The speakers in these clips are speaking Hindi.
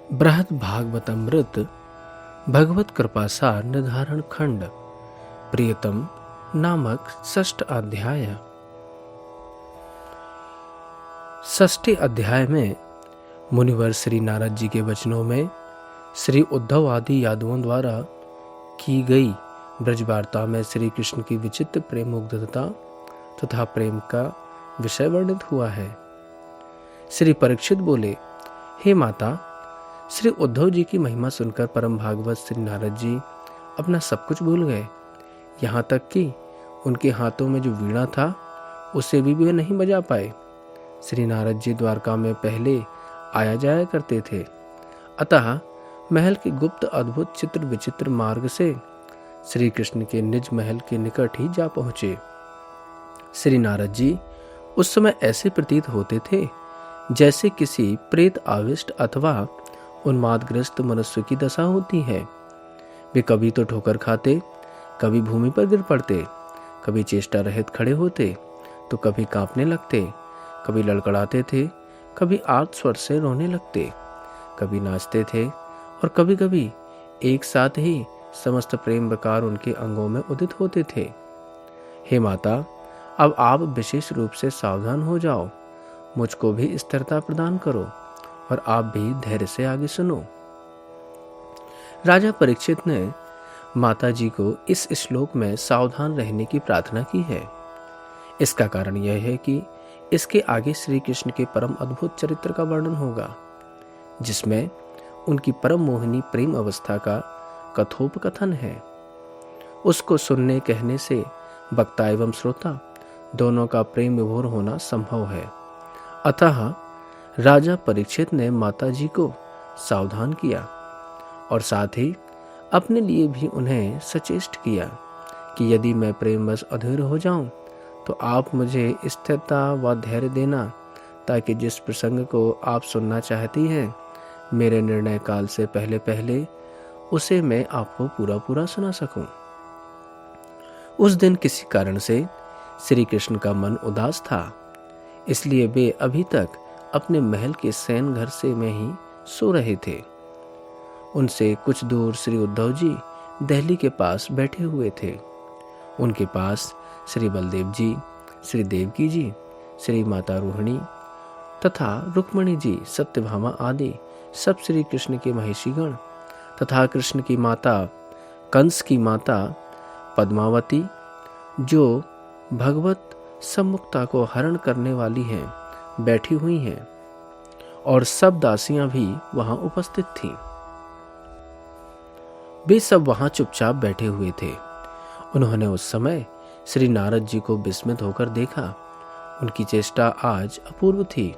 बृहद भागवतमृत भगवत कृपासार निर्धारण खंड प्रियतम नामक षष्ठ अध्याय। षष्ठी अध्याय में मुनिवर श्री नारद जी के वचनों में श्री उद्धव आदि यादवों द्वारा की गई ब्रज वार्ता में श्री कृष्ण की विचित्र प्रेम मुग्धता तथा प्रेम का विषय वर्णित हुआ है। श्री परीक्षित बोले, हे माता, श्री उद्धव जी की महिमा सुनकर परम भागवत श्री नारद जी अपना सब कुछ भूल गए। यहाँ तक कि उनके हाथों में जो वीणा था उसे भी वे नहीं बजा पाए। श्री नारद जी द्वारका में पहले आया जाया करते थे, अतः महल के गुप्त अद्भुत चित्र विचित्र मार्ग से श्री कृष्ण के निज महल के निकट ही जा पहुंचे। श्री नारद जी उस समय ऐसे प्रतीत होते थे जैसे किसी प्रेत आविष्ट अथवा उन्मादग्रस्त मनुष्य की दशा होती है। वे कभी तो ठोकर खाते, कभी भूमि पर गिर पड़ते, कभी चेष्टा रहित खड़े होते, तो कभी कांपने लगते, कभी लड़खड़ाते थे, कभी आर्त स्वर से रोने लगते, कभी नाचते थे और कभी कभी एक साथ ही समस्त प्रेम विकार उनके अंगों में उदित होते थे। हे माता, अब आप विशेष रूप से सावधान हो जाओ, मुझको भी स्थिरता प्रदान करो और आप भी धैर्य से आगे सुनो। राजा परीक्षित ने माता जी को इस श्लोक में सावधान रहने की प्रार्थना की है। इसका कारण यह है कि इसके आगे श्री कृष्ण के परम अद्भुत चरित्र का वर्णन होगा, जिसमें उनकी परम मोहिनी प्रेम अवस्था का कथोपकथन है। उसको सुनने कहने से वक्ता एवं श्रोता दोनों का प्रेम विभोर होना संभव है। अतः राजा परीक्षित ने माता जी को सावधान किया और साथ ही अपने लिए भी उन्हें सचेष्ट किया कि यदि मैं प्रेमवश अधीर हो जाऊं तो आप मुझे स्थिरता व धैर्य देना, ताकि जिस प्रसंग को आप सुनना चाहती हैं मेरे निर्णय काल से पहले पहले उसे मैं आपको पूरा पूरा सुना सकूं। उस दिन किसी कारण से श्री कृष्ण का मन उदास था, इसलिए वे अभी तक अपने महल के शयन घर से में ही सो रहे थे। उनसे कुछ दूर श्री उद्धव जी दहली के पास बैठे हुए थे। उनके पास श्री बलदेव जी, श्री देवकी जी, श्री माता रोहिणी तथा रुक्मणी जी, सत्यभामा आदि सब श्री कृष्ण के महिषीगण तथा कृष्ण की माता कंस की माता पद्मावती, जो भगवत सम्मुखता को हरण करने वाली हैं, बैठी हुई हैं और सब दासियां भी वहां उपस्थित थीं। वे सब वहां चुपचाप बैठे हुए थे। उन्होंने उस समय श्री नारद जी को विस्मित होकर देखा। उनकी चेष्टा आज अपूर्व थी।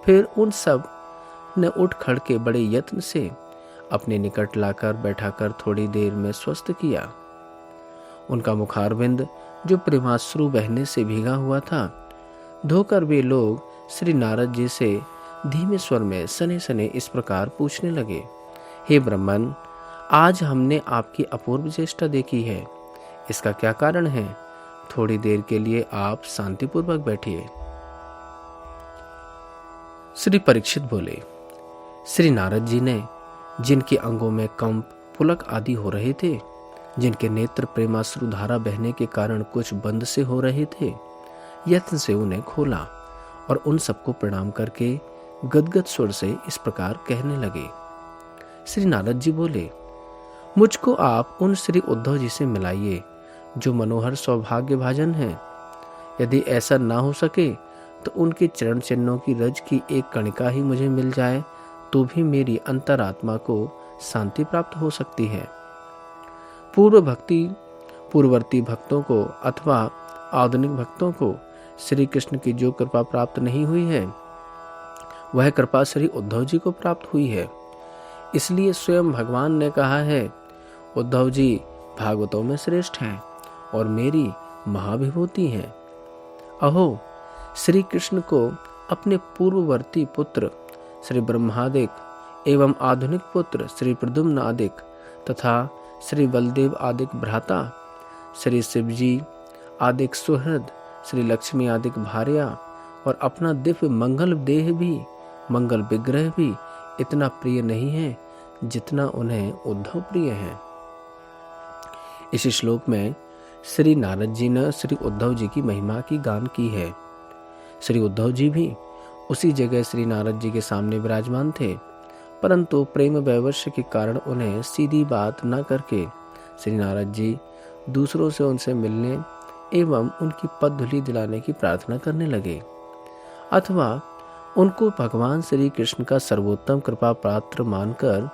फिर उन सब ने उठ खड़ के बड़े यत्न से अपने निकट लाकर बैठाकर थोड़ी देर में स्वस्थ किया। उनका मुखारविंद जो प्रेमाश्रु बहने से भीगा हुआ था, धोकर वे लोग श्री नारद जी से धीमे स्वर में सने सने इस प्रकार पूछने लगे, हे ब्रह्मन, आज हमने आपकी अपूर्व चेष्टा देखी है, इसका क्या कारण है? थोड़ी देर के लिए आप शांतिपूर्वक बैठिए। श्री परीक्षित बोले, श्री नारद जी ने जिनके अंगों में कंप पुलक आदि हो रहे थे, जिनके नेत्र प्रेमाश्रु धारा बहने के कारण कुछ बंद से हो रहे थे, यत्न से उन्हें खोला और उन सबको प्रणाम करके गदगद स्वर से इस प्रकार कहने लगे। श्री नारद जी बोले, मुझको आप उन श्री उद्धव जी से मिलाइए जो मनोहर सौभाग्य भाजन हैं। यदि ऐसा ना हो सके तो उनके चरण चिन्हों की रज की एक कणिका ही मुझे मिल जाए तो भी मेरी अंतरात्मा को शांति प्राप्त हो सकती है। पूर्ववर्ती भक्तों को अथवा आधुनिक भक्तों को श्री कृष्ण की जो कृपा प्राप्त नहीं हुई है, वह कृपा श्री उद्धव जी को प्राप्त हुई है। इसलिए स्वयं भगवान ने कहा है, उद्धव जी भागवतों में श्रेष्ठ हैं और मेरी महाविभूति हैं। अहो, श्री कृष्ण को अपने पूर्ववर्ती पुत्र श्री ब्रह्मादिक एवं आधुनिक पुत्र श्री प्रद्युम्न आदिक तथा श्री बलदेव आदिक भ्राता, श्री शिवजी आदिक सुहृद, श्री लक्ष्मी आदिक भार्या और अपना दिव्य मंगल देह भी, मंगल विग्रह भी इतना प्रिय नहीं है जितना उन्हें उद्धव प्रिय है। इस श्लोक में श्री नारद जी ने श्री उद्धव जी की महिमा की गान की है। श्री उद्धव जी भी उसी जगह श्री नारद जी के सामने विराजमान थे, परंतु प्रेम वैवश्य के कारण उन्हें सीधी बात न करके श्री नारद जी दूसरों से उनसे मिलने एवं उनकी पद धूलि दिलाने की प्रार्थना करने लगे, अथवा उनको भगवान श्री कृष्ण का सर्वोत्तम कृपा पात्र मानकर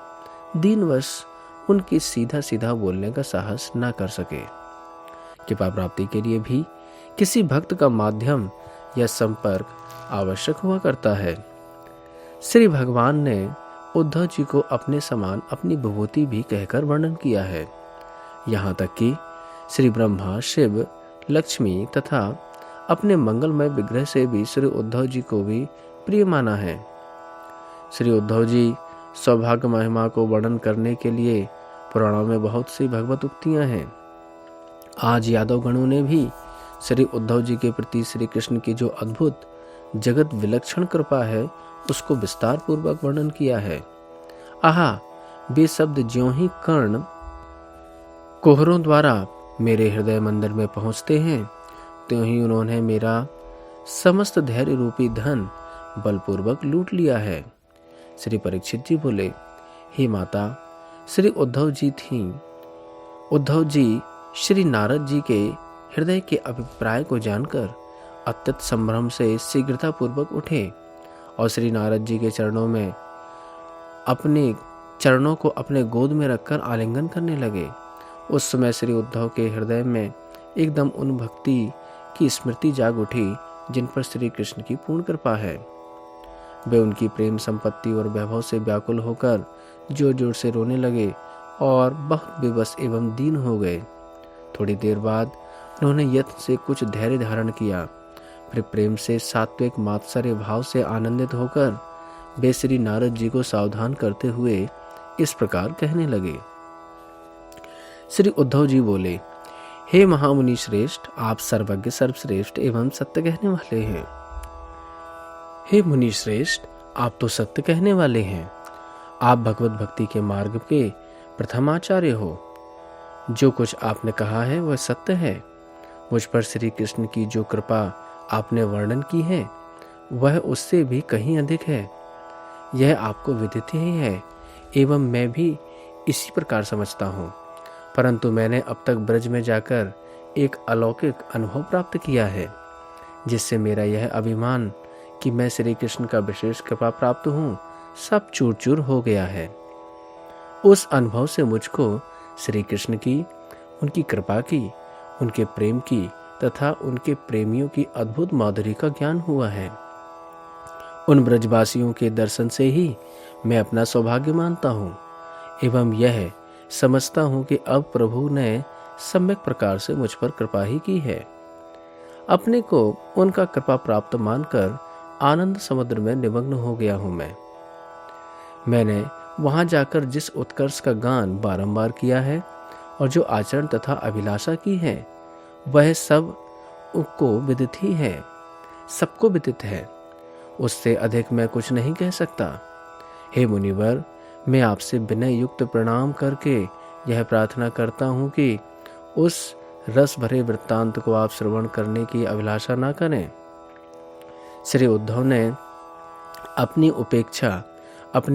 दीनवश उनकी सीधा सीधा बोलने का साहस न कर सके। कृपा प्राप्ति के लिए भी किसी भक्त का माध्यम या संपर्क आवश्यक हुआ करता है। श्री भगवान ने उद्धव जी को अपने समान अपनी विभूति भी कहकर वर्णन किया है। यहाँ तक कि श्री ब्रह्मा, शिव, लक्ष्मी तथा अपने मंगलमय विग्रह से भी श्री उद्धव जी को भी प्रिय माना है। श्री उद्धव जी सौभाग्य महिमा को वर्णन करने के लिए पुराणों में बहुत सी भगवत उक्तियां हैं। आज यादव गणों ने भी श्री उद्धव जी के प्रति श्री कृष्ण की जो अद्भुत जगत विलक्षण कृपा है उसको विस्तार पूर्वक वर्णन किया है। आहा, वे शब्द ज्यों ही कर्ण कोहरों द्वारा मेरे हृदय मंदिर में पहुंचते हैं, त्यों ही उन्होंने मेरा समस्त धैर्य रूपी धन बलपूर्वक लूट लिया है। श्री परीक्षित जी बोले, हे माता, श्री उद्धव जी श्री नारद जी के हृदय के अभिप्राय को जानकर अत्यंत संभ्रम से शीघ्रता पूर्वक उठे और श्री नारद जी के चरणों को अपने गोद में रखकर आलिंगन करने लगे। उस समय श्री उद्धव के हृदय में एकदम उन भक्ति की स्मृति जाग उठी जिन पर श्री कृष्ण की पूर्ण कृपा है। वे उनकी प्रेम संपत्ति और वैभव से व्याकुल होकर जोर जोर से रोने लगे और बहुत बेबस एवं दीन हो गए। थोड़ी देर बाद उन्होंने यत्न से कुछ धैर्य धारण किया, फिर प्रेम से सात्विक मात्सर्य भाव से आनंदित होकर वे श्री नारद जी को सावधान करते हुए इस प्रकार कहने लगे। श्री उद्धव जी बोले, हे महामुनि श्रेष्ठ, आप सर्वज्ञ सर्वश्रेष्ठ एवं सत्य कहने वाले हैं। हे मुनि श्रेष्ठ, आप तो सत्य कहने वाले हैं। आप भगवत भक्ति के मार्ग के प्रथमाचार्य हो। जो कुछ आपने कहा है वह सत्य है। मुझ पर श्री कृष्ण की जो कृपा आपने वर्णन की है वह उससे भी कहीं अधिक है। यह आपको विदित ही है एवं मैं भी इसी प्रकार समझता हूँ, परंतु मैंने अब तक ब्रज में जाकर एक अलौकिक अनुभव प्राप्त किया है, जिससे मेरा यह अभिमान कि मैं श्री कृष्ण का विशेष कृपा प्राप्त हूँ सब चूर चूर हो गया है। उस अनुभव से मुझको श्री कृष्ण की, उनकी कृपा की, उनके प्रेम की तथा उनके प्रेमियों की अद्भुत माधुरी का ज्ञान हुआ है। उन ब्रजवासियों के दर्शन से ही मैं अपना सौभाग्य मानता हूँ एवं यह समझता हूँ कि अब प्रभु ने सम्यक प्रकार से मुझ पर कृपा ही की है। अपने को उनका कृपा प्राप्त मानकर आनंद समुद्र में निमग्न हो गया हूँ। मैंने वहां जाकर जिस उत्कर्ष का गान बारंबार किया है और जो आचरण तथा अभिलाषा की है वह सब को विदित ही है, सबको विदित है। उससे अधिक मैं कुछ नहीं कह सकता। हे मुनिवर, मैं आपसे विनय युक्त प्रणाम करके यह प्रार्थना करता हूँ कि उस रस भरे वृत्तांत को आप श्रवण करने की अभिलाषा न करें। श्री उद्धव ने अपनी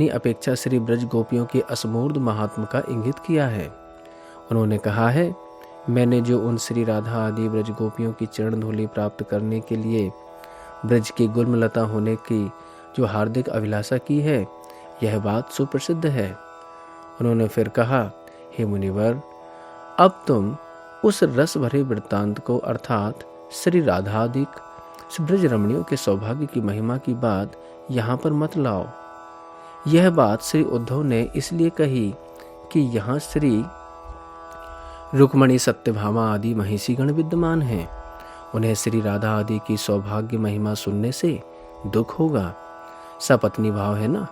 अपेक्षा श्री ब्रज गोपियों के असमूर्ध महात्म का इंगित किया है। उन्होंने कहा है, मैंने जो उन श्री राधा आदि ब्रज गोपियों की चरण धूलि प्राप्त करने के लिए ब्रज की गुल्मलता होने की जो हार्दिक अभिलाषा की है, यह बात सुप्रसिद्ध है। उन्होंने फिर कहा, हे मुनिवर, अब तुम उस रस भरे वृत्तांत को अर्थात श्री राधादिक ब्रज रमणियों के सौभाग्य की महिमा की बात यहाँ पर मत लाओ। यह बात श्री उद्धव ने इसलिए कही कि यहाँ श्री रुक्मणी, सत्यभामा आदि महिषीगण विद्यमान हैं। उन्हें श्री राधा आदि की सौभाग्य महिमा सुनने से दुख होगा। सपत्नी भाव है ना।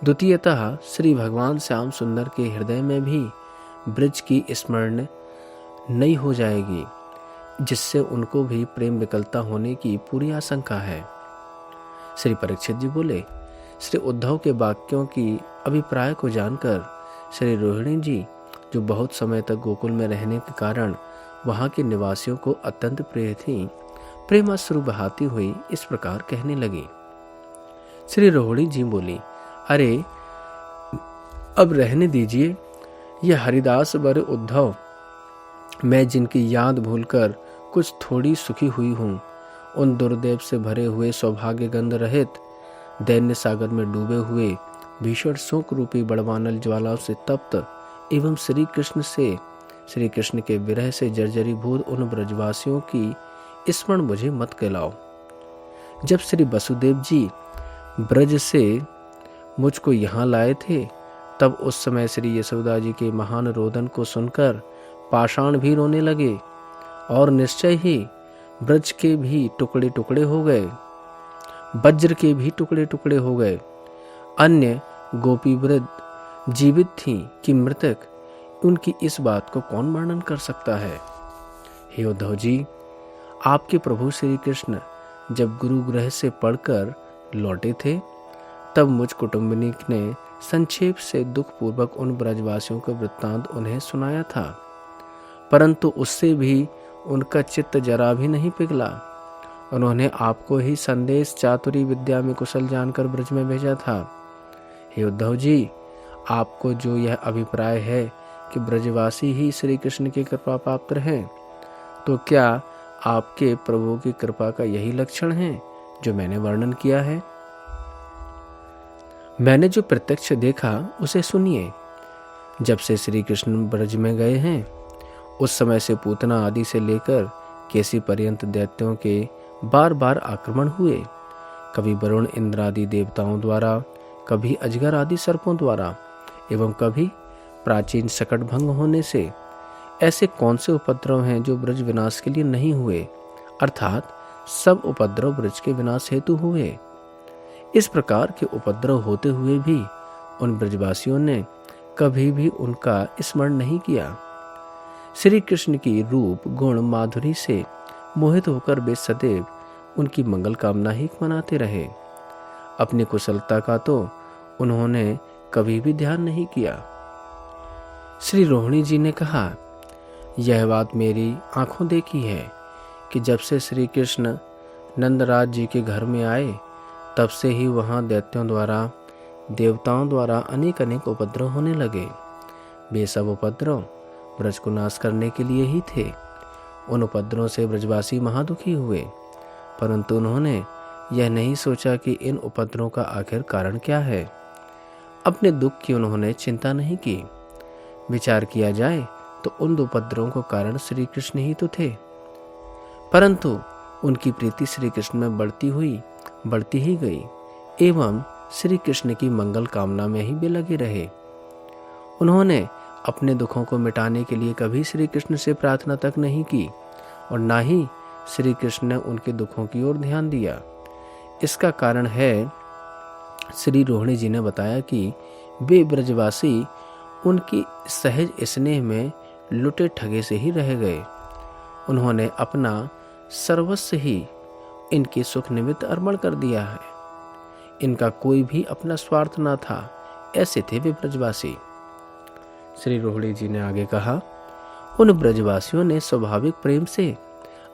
द्वितीयतः श्री भगवान श्याम सुंदर के हृदय में भी ब्रज की स्मरण नई हो जाएगी, जिससे उनको भी प्रेम विकलता होने की पूरी आशंका है। श्री परीक्षित जी बोले, श्री उद्धव के वाक्यों की अभिप्राय को जानकर श्री रोहिणी जी, जो बहुत समय तक गोकुल में रहने के कारण वहां के निवासियों को अत्यंत प्रिय थी, प्रेमाश्रु बहाती हुई इस प्रकार कहने लगी। श्री रोहिणी जी बोली, अरे अब रहने दीजिए। यह हरिदास वर उद्धव, मैं जिनकी याद भूलकर कुछ थोड़ी सुखी हुई हूँ, उन दुर्दैव से भरे हुए सौभाग्य गंध रहित दैन्य सागर में डूबे हुए भीषण शोक रूपी बड़वानल ज्वालाओं से तप्त एवं श्री कृष्ण के विरह से जर्जरीभूत उन ब्रजवासियों की स्मरण मुझे मत कहलाओ। जब श्री वसुदेव जी ब्रज से मुझको यहाँ लाए थे, तब उस समय श्री यशोदा जी के महान रोदन को सुनकर पाषाण भी रोने लगे और निश्चय ही ब्रज के भी टुकड़े टुकड़े हो गए, वज्र के भी टुकड़े टुकड़े हो गए। अन्य गोपी वृद्ध जीवित थीं कि मृतक, उनकी इस बात को कौन वर्णन कर सकता है। हे उद्धव जी, आपके प्रभु श्री कृष्ण जब गुरु गृह से पढ़कर लौटे थे, तब मुझ कुटुंबिनी ने संक्षेप से दुख पूर्वक उन ब्रजवासियों का वृत्तांत उन्हें सुनाया था, परंतु उससे भी उनका चित्त जरा भी नहीं पिघला। उन्होंने आपको ही संदेश चातुरी विद्या में कुशल जानकर ब्रज में भेजा था। हे उद्धव जी, आपको जो यह अभिप्राय है कि ब्रजवासी ही श्री कृष्ण की कृपा पात्र हैं, तो क्या आपके प्रभु की कृपा का यही लक्षण है जो मैंने वर्णन किया है? मैंने जो प्रत्यक्ष देखा उसे सुनिए। जब से श्री कृष्ण ब्रज में गए हैं, उस समय से पूतना आदि से लेकर केसी पर्यंत दैत्यों के बार बार आक्रमण हुए, कभी वरुण इंद्र आदि देवताओं द्वारा, कभी अजगर आदि सर्पों द्वारा, एवं कभी प्राचीन सकट भंग होने से। ऐसे कौन से उपद्रव हैं जो ब्रज विनाश के लिए नहीं हुए, अर्थात सब उपद्रव ब्रज के विनाश हेतु हुए। इस प्रकार के उपद्रव होते हुए भी उन ब्रजवासियों ने कभी भी उनका स्मरण नहीं किया। श्री कृष्ण की रूप गुण माधुरी से मोहित होकर वे सदैव उनकी मंगल कामना ही मनाते रहे। अपनी कुशलता का तो उन्होंने कभी भी ध्यान नहीं किया। श्री रोहिणी जी ने कहा, यह बात मेरी आंखों देखी है कि जब से श्री कृष्ण नंदराज जी के घर में आए, तब से ही वहां दैत्यों द्वारा, देवताओं द्वारा अनेक अनेक उपद्रव होने लगे। वे सब उपद्रव ब्रज को नाश करने के लिए ही थे। उन उपद्रवों से ब्रजवासी महादुखी हुए, परंतु उन्होंने यह नहीं सोचा कि इन उपद्रवों का आखिर कारण क्या है। अपने दुख की उन्होंने चिंता नहीं की। विचार किया जाए तो उन उपद्रवों को कारण श्री कृष्ण ही तो थे, परंतु उनकी प्रीति श्री कृष्ण में बढ़ती ही गई एवं श्री कृष्ण की मंगल कामना में ही वे लगे रहे। उन्होंने अपने दुखों को मिटाने के लिए कभी श्री कृष्ण से प्रार्थना तक नहीं की और ना ही श्री कृष्ण ने उनके दुखों की ओर ध्यान दिया। इसका कारण है, श्री रोहिणी जी ने बताया कि वे ब्रजवासी उनकी सहज स्नेह में लुटे ठगे से ही रह गए। उन्होंने अपना सर्वस्व ही इनके सुख निमित्त अर्पण कर दिया है। इनका कोई भी अपना स्वार्थ न था, ऐसे थे वे ब्रजवासी। श्री रोहिणी जी ने आगे कहा, उन ब्रजवासियों ने स्वाभाविक प्रेम से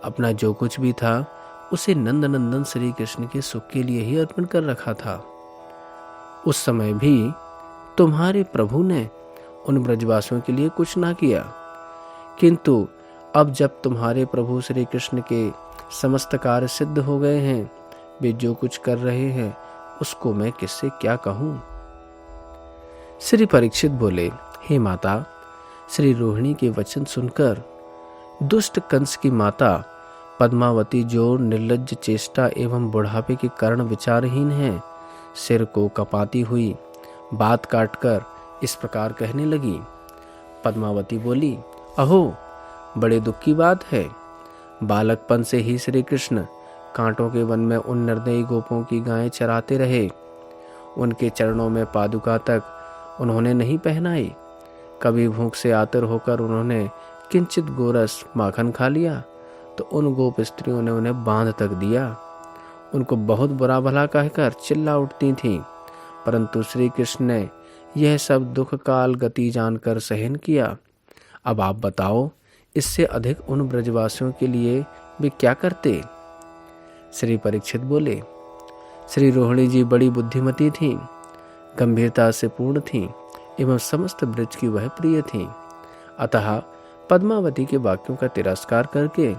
अपना जो कुछ भी था उसे नंदनंदन श्री कृष्ण के सुख के लिए ही अर्पण कर रखा था। उस समय भी तुम्हारे प्रभु ने उन ब्रजवासियों के लिए कुछ ना किया, किंतु अब जब तुम्हारे प्रभु श्री कृष्ण के समस्त कार्य सिद्ध हो गए हैं, वे जो कुछ कर रहे हैं उसको मैं किससे क्या कहूं। श्री परीक्षित बोले, हे माता, श्री रोहिणी के वचन सुनकर दुष्ट कंस की माता पद्मावती, जो निर्लज्ज चेष्टा एवं बुढ़ापे के कारण विचारहीन है, सिर को कपाती हुई बात काटकर इस प्रकार कहने लगी। पद्मावती बोली, अहो, बड़े दुख की बात है। बालकपन से ही श्री कृष्ण कांटों के वन में उन निर्दयी गोपों की गायें चराते रहे। उनके चरणों में पादुका तक उन्होंने नहीं पहनाई। कभी भूख से आतर होकर उन्होंने किंचित गोरस माखन खा लिया तो उन गोप स्त्रियों ने उन्हें बांध तक दिया। उनको बहुत बुरा भला कहकर चिल्ला उठती थीं परंतु श्री कृष्ण ने यह सब दुख काल गति जानकर सहन किया। अब आप बताओ, इससे अधिक उन ब्रजवासियों के लिए वे क्या करते? श्री परीक्षित बोले, श्री रोहिणी जी बड़ी बुद्धिमती थीं, गंभीरता से पूर्ण थीं एवं समस्त ब्रज की वह प्रिय थीं। अतः पद्मावती के वाक्यों का तिरस्कार करके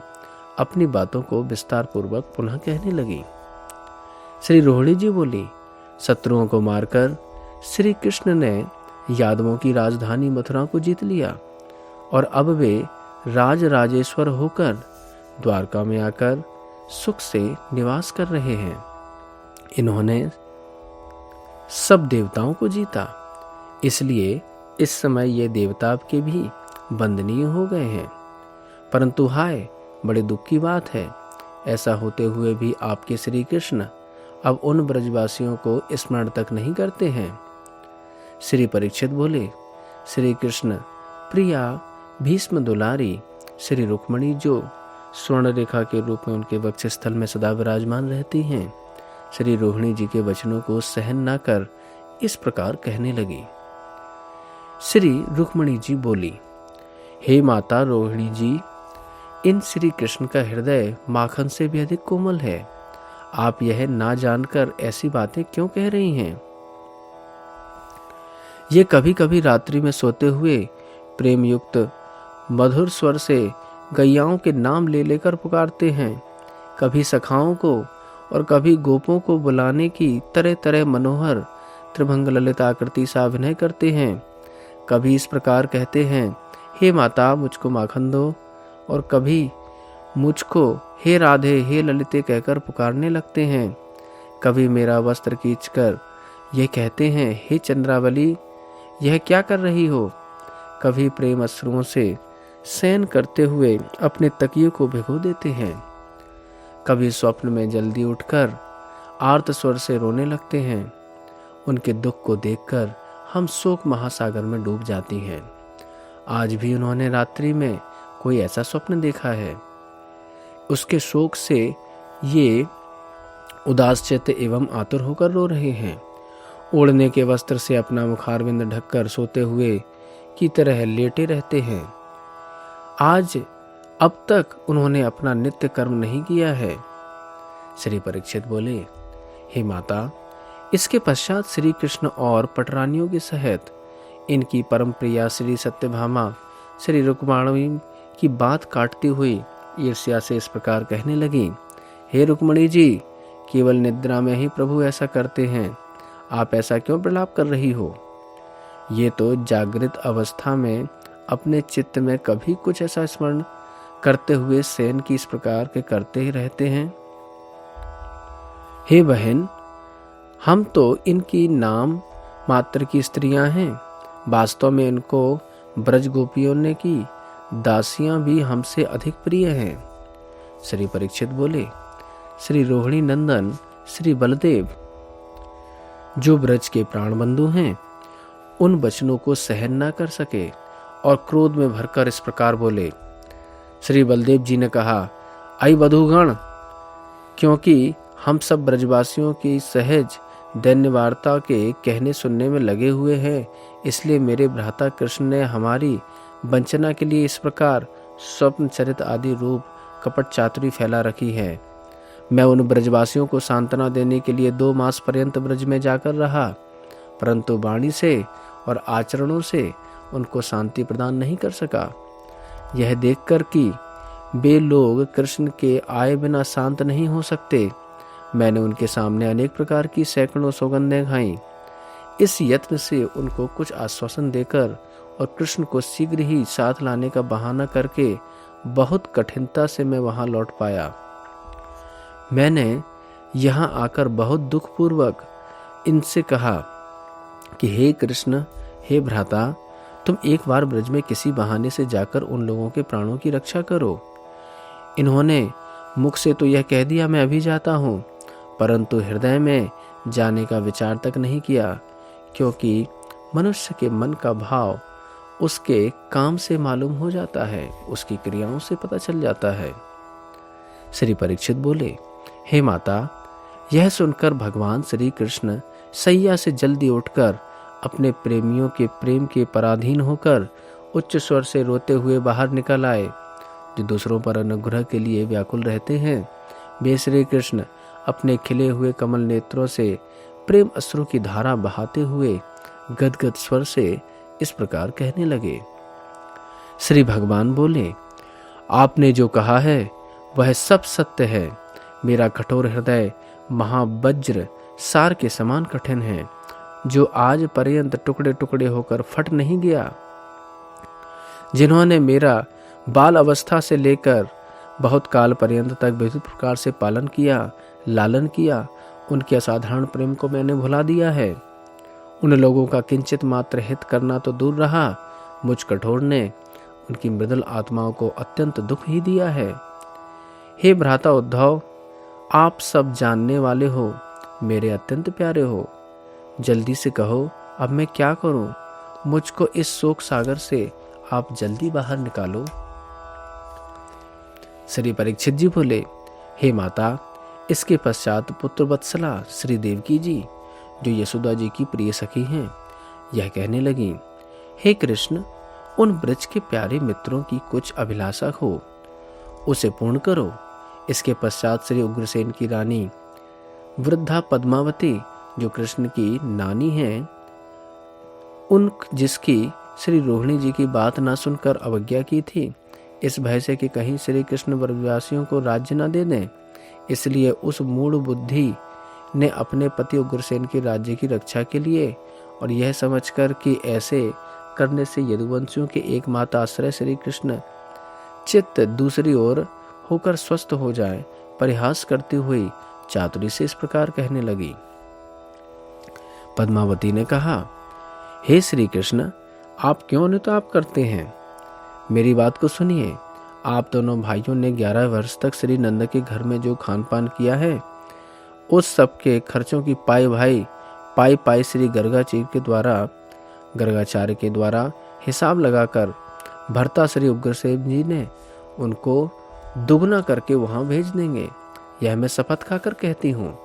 अपनी बातों को विस्तार पूर्वक पुनः कहने लगी। श्री रोहिणी जी बोली, शत्रुओं को मारकर श्री कृष्ण ने यादवों की राजधानी मथुरा को जीत लिया और अब वे राज राजेश्वर होकर द्वारका में आकर सुख से निवास कर रहे हैं। इन्होंने सब देवताओं को जीता, इसलिए इस समय ये देवता आपके भी वंदनीय हो गए हैं। परंतु हाय, बड़े दुख की बात है, ऐसा होते हुए भी आपके श्री कृष्ण अब उन ब्रजवासियों को स्मरण तक नहीं करते हैं। श्री परीक्षित बोले, श्री कृष्ण प्रिया भीष्म दुलारी श्री रुक्मणी जो स्वर्ण रेखा के रूप में उनके वक्षस्थल में सदा विराजमान रहती हैं, श्री रोहिणी जी के वचनों को सहन न कर इस प्रकार कहने लगी। श्री रुक्मणी जी बोली, हे माता रोहिणी जी, इन श्री कृष्ण का हृदय माखन से भी अधिक कोमल है। आप यह ना जानकर ऐसी बातें क्यों कह रही हैं? ये कभी कभी रात्रि में सोते हुए प्रेम युक्त मधुर स्वर से गैयाओं के नाम ले लेकर पुकारते हैं, कभी सखाओं को और कभी गोपों को बुलाने की तरह तरह मनोहर त्रिभंग ललित आकृति सा अभिनय करते हैं। कभी इस प्रकार कहते हैं, हे माता मुझको माखन दो, और कभी मुझको हे राधे हे ललिते कहकर पुकारने लगते हैं। कभी मेरा वस्त्र खींचकर ये कहते हैं, हे चंद्रावली यह क्या कर रही हो। कभी प्रेम अश्रुओं से शयन करते हुए अपने तकिए को भिगो देते हैं। कभी स्वप्न में जल्दी उठकर आर्त स्वर से रोने लगते हैं। उनके दुख को देखकर हम शोक महासागर में डूब जाती हैं। आज भी उन्होंने रात्रि में कोई ऐसा स्वप्न देखा है, उसके शोक से ये उदास चित्त एवं आतुर होकर रो रहे हैं। ओढ़ने के वस्त्र से अपना मुखारविंद ढककर सोते हुए की तरह लेटे रहते हैं। आज अब तक उन्होंने अपना नित्य कर्म नहीं किया है। श्री परीक्षित बोले, हे माता, इसके पश्चात श्री कृष्ण और पटरानियों के सहित इनकी परम प्रिया श्री सत्यभामा श्री रुक्मणी की बात काटती हुई ईर्ष्या से इस प्रकार कहने लगी, हे रुक्मणी जी, केवल निद्रा में ही प्रभु ऐसा करते हैं, आप ऐसा क्यों प्रलाप कर रही हो? ये तो जागृत अवस्था में अपने चित्त में कभी कुछ ऐसा स्मरण करते हुए शयन की इस प्रकार के करते ही रहते हैं। हे बहन, हम तो इनकी नाम मात्र की स्त्रियां हैं, वास्तव में इनको ब्रज गोपियों ने की दासियां भी हमसे अधिक प्रिय हैं। श्री परीक्षित बोले, श्री रोहिणी नंदन श्री बलदेव जो ब्रज के प्राण बंधु हैं, उन वचनों को सहन न कर सके और क्रोध में भरकर इस प्रकार बोले। श्री बलदेव जी ने कहा, आई बधुगण, क्योंकि हम सब ब्रजवासियों की सहज दैन्य वार्ता के कहने सुनने में लगे हुए हैं, इसलिए मेरे भ्राता कृष्ण ने हमारी वंचना के लिए इस प्रकार स्वप्न चरित आदि रूप कपट चातुरी फैला रखी है। मैं उन ब्रजवासियों को सांत्वना देने के लिए 2 मास पर्यंत ब्रज में जाकर रहा, परंतु वाणी से और आचरणों से उनको शांति प्रदान नहीं कर सका। यह देखकर कि वे लोग कृष्ण के आए बिना शांत नहीं हो सकते, मैंने उनके सामने अनेक प्रकार की सैकड़ों सौगंधें खाईं। इस यत्न से उनको कुछ आश्वासन देकर और कृष्ण को शीघ्र ही साथ लाने का बहाना करके बहुत कठिनता से मैं वहां लौट पाया। मैंने यहाँ आकर बहुत दुखपूर्वक इनसे कहा कि हे कृष्ण, हे भ्राता, तुम एक बार ब्रज में किसी बहाने से जाकर उन लोगों के प्राणों की रक्षा करो। इन्होंने मुख से तो यह कह दिया मैं अभी जाता हूँ, परंतु हृदय में जाने का विचार तक नहीं किया, क्योंकि मनुष्य के मन का भाव उसके काम से मालूम हो जाता है, उसकी क्रियाओं से पता चल जाता है। श्री परीक्षित बोले, हे माता, यह सुनकर भगवान श्री कृष्ण सैया से जल्दी उठकर अपने प्रेमियों के प्रेम के पराधीन होकर उच्च स्वर से रोते हुए बाहर निकल आए। जो दूसरों पर अनुग्रह के लिए व्याकुल रहते हैं, वे श्री कृष्ण अपने खिले हुए कमल नेत्रों से प्रेम अश्रु की धारा बहाते हुए गदगद स्वर से इस प्रकार कहने लगे। श्री भगवान बोले, आपने जो कहा है वह सब सत्य है। मेरा कठोर हृदय महावज्र सार के समान कठिन है, जो आज पर्यंत टुकड़े टुकड़े होकर फट नहीं गया। जिन्होंने मेरा बाल अवस्था से लेकर बहुत काल पर्यंत तक विविध प्रकार से पालन किया, लालन किया, उनके असाधारण प्रेम को मैंने भुला दिया है। उन लोगों का किंचित मात्र हित करना तो दूर रहा, मुझ कठोर ने उनकी मृदुल आत्माओं को अत्यंत दुख ही दिया है। हे भ्राता उद्धव, आप सब जानने वाले हो, मेरे अत्यंत प्यारे हो। जल्दी से कहो, अब मैं क्या करूं? मुझको इस शोक सागर से आप जल्दी बाहर निकालो। श्री परीक्षित जी बोले, हे माता, इसके पश्चात पुत्र वत्सला श्री देवकी जी, जो यशोदा जी की प्रिय सखी हैं, यह कहने लगी, हे कृष्ण, उन ब्रज के प्यारे मित्रों की कुछ अभिलाषा हो, उसे पूर्ण करो। इसके पश्चात श्री उग्रसेन की रानी वृद्धा पद्मावती, जो कृष्ण की नानी हैं, उन जिसकी श्री रोहिणी जी की बात न सुनकर अवज्ञा की थी, इस भय से कि कहीं श्री कृष्ण ब्रजवासियों को राज्य न दे दें, इसलिए उस मूढ़ बुद्धि ने अपने पति उग्रसेन के राज्य की रक्षा के लिए और यह समझकर कि ऐसे करने से यदुवंशियों के एकमात्र आश्रय श्री कृष्ण चित्त दूसरी ओर होकर स्वस्थ हो जाए, परिहास करती हुई चातुरी से इस प्रकार कहने लगी। पद्मावती ने कहा, हे श्री कृष्ण, आप क्यों अनुताप करते हैं? मेरी बात को सुनिए। आप दोनों भाइयों ने 11 वर्ष तक श्री नंद के घर में जो खान पान किया है, उस सब के खर्चों की पाई श्री गर्गाचार्य के द्वारा हिसाब लगाकर भर्ता श्री उग्रसेन जी ने उनको दुगना करके वहां भेज देंगे। यह मैं शपथ खाकर कहती हूँ।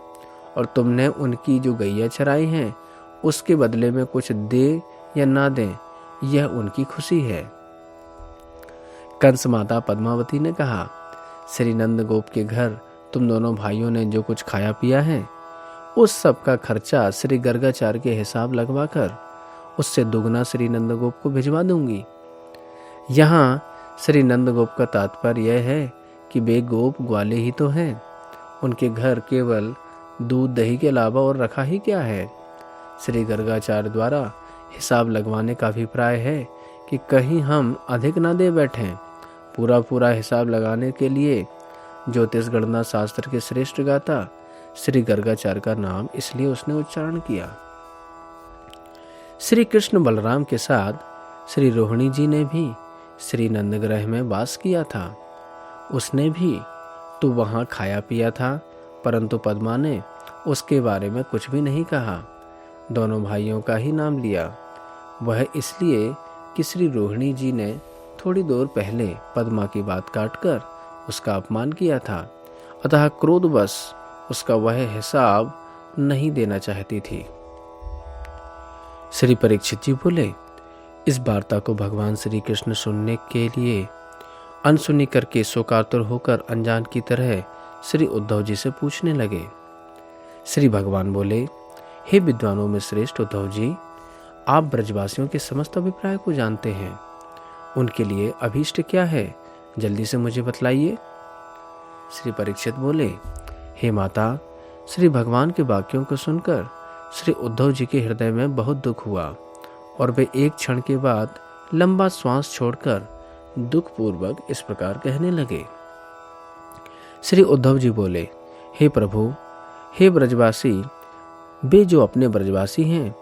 और तुमने उनकी जो गैया चराई हैं, उसके बदले में कुछ दे या ना दें, यह उनकी खुशी है। कंस माता पद्मावती ने कहा, श्री नंद गोप के घर तुम दोनों भाइयों ने जो कुछ खाया पिया है, उस सब का खर्चा श्री गर्गाचार्य के हिसाब लगवाकर उससे दुगना श्री नंद गोप को भिजवा दूंगी। यहाँ श्री नंद गोप का तात्पर्य यह है कि वे गोप ग्वाले ही तो हैं, उनके घर केवल दूध दही के अलावा और रखा ही क्या है। श्री गर्गाचार्य द्वारा हिसाब लगवाने का अभिप्राय है कि कहीं हम अधिक ना दे बैठें। पूरा हिसाब लगाने के लिए ज्योतिष गणना शास्त्र के श्रेष्ठ गाता श्री गर्गाचार्य का नाम इसलिए उसने उच्चारण किया। श्री कृष्ण बलराम के साथ श्री रोहिणी जी ने भी श्री नंदग्रह में वास किया था। उसने भी तो वहां खाया पिया था, परंतु पद्मा ने उसके बारे में कुछ भी नहीं कहा। दोनों भाइयों का ही नाम लिया। वह इसलिए कि श्री रोहिणी जी ने थोड़ी देर पहले पद्मा की बात काटकर उसका अपमान किया था, अतः क्रोधवश उसका वह हिसाब नहीं देना चाहती थी। श्री परीक्षित जी बोले, इस वार्ता को भगवान श्री कृष्ण सुनने के लिए अनसुनी करके शोकातुर होकर अनजान की तरह श्री उद्धव जी से पूछने लगे। श्री भगवान बोले, हे विद्वानों में श्रेष्ठ उद्धव जी, आप ब्रजवासियों के समस्त अभिप्राय को जानते हैं। उनके लिए अभीष्ट क्या है, जल्दी से मुझे बतलाइए। श्री परीक्षित बोले, हे माता, श्री भगवान के वाक्यों को सुनकर श्री उद्धव जी के हृदय में बहुत दुख हुआ और वे एक क्षण के बाद लंबा श्वास छोड़कर दुखपूर्वक इस प्रकार कहने लगे। श्री उद्धव जी बोले, हे प्रभु, हे ब्रजवासी, वे जो अपने ब्रजवासी हैं,